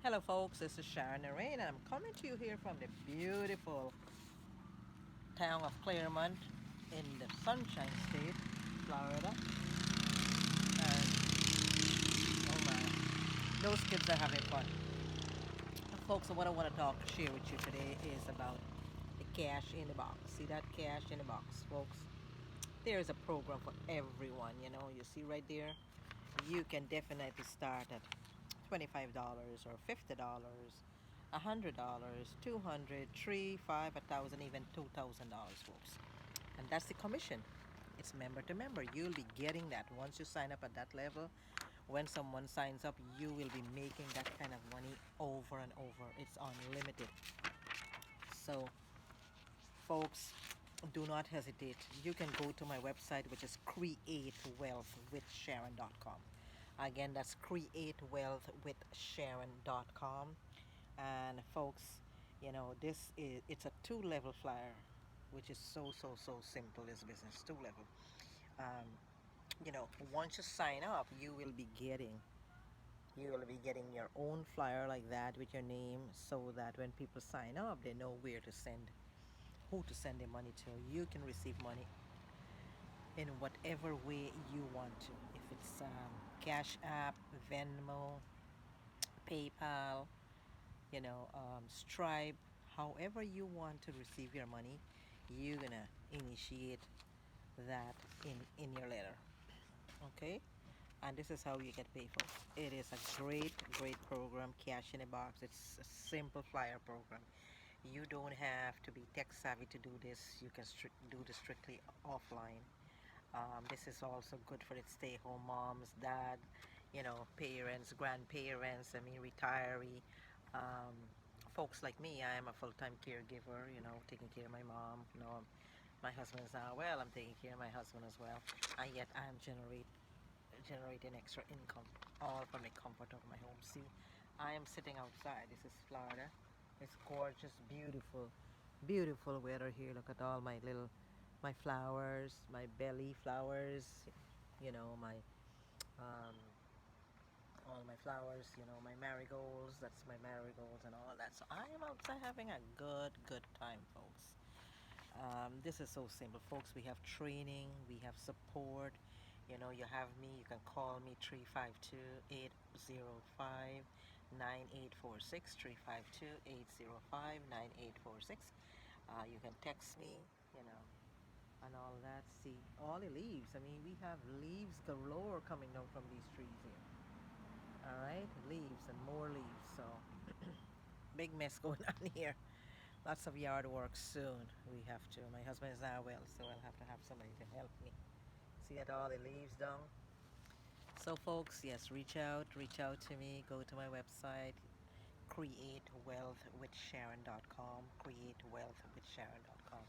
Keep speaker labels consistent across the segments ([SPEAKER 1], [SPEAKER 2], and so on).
[SPEAKER 1] Hello folks, this is Sharon Naraine and I'm coming to you here from the beautiful town of Claremont in the Sunshine State, Florida. And oh my, those kids are having fun. Folks, what I want to share with you today is about the cash in the box. See that cash in the box, folks? There is a program for everyone, you see right there. You can definitely start at $25 or $50, $100, 200, 3, 5, 1,000, even $2,000, folks. And that's the commission. It's member to member. You'll be getting that once you sign up at that level. When someone signs up, you will be making that kind of money over and over. It's unlimited. So, folks, do not hesitate. You can go to my website, which is createwealthwithsharon.com. Again, that's createwealthwithsharon.com. And folks, it's a two-level flyer, which is so simple. This business two-level. Um, Once you sign up, you will be getting your own flyer like that with your name, so that when people sign up, they know who to send their money to. You can receive money in whatever way you want to. If it's Cash App, Venmo, PayPal, Stripe, however you want to receive your money, you're gonna initiate that in your letter. Okay? And this is how you get paid, folks. It is a great program, cash in a box. It's a simple flyer program. You don't have to be tech savvy to do this. You can do this strictly offline. This is also good for the stay-home moms, dad, parents, grandparents. I mean, retiree, um, folks like me. I am a full-time caregiver. Taking care of my mom. My husband's not well. I'm taking care of my husband as well, and yet I'm generating extra income, all from the comfort of my home. See, I am sitting outside. This is Florida. It's gorgeous, beautiful weather here. Look at all my flowers, my belly flowers, my um, all my flowers, my marigolds. That's my marigolds and all that. So I am outside having a good time, folks. This is so simple, folks. We have training, we have support. You have me. You can call me 352-805-9846. 352-805-9846. You can text me, you know, and all that. See, all the leaves. I mean, we have leaves galore coming down from these trees here. All right, leaves and more leaves. So, big mess going on here. Lots of yard work soon. We have to. My husband is not well, so I'll have to have somebody to help me. See that all the leaves down? So, folks, yes, reach out to me. Go to my website, createwealthwithsharon.com. Createwealthwithsharon.com.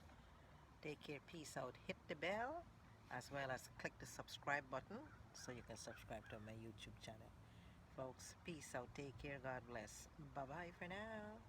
[SPEAKER 1] Take care. Peace out. Hit the bell as well as click the subscribe button so you can subscribe to my YouTube channel. Folks, peace out. Take care. God bless. Bye bye for now.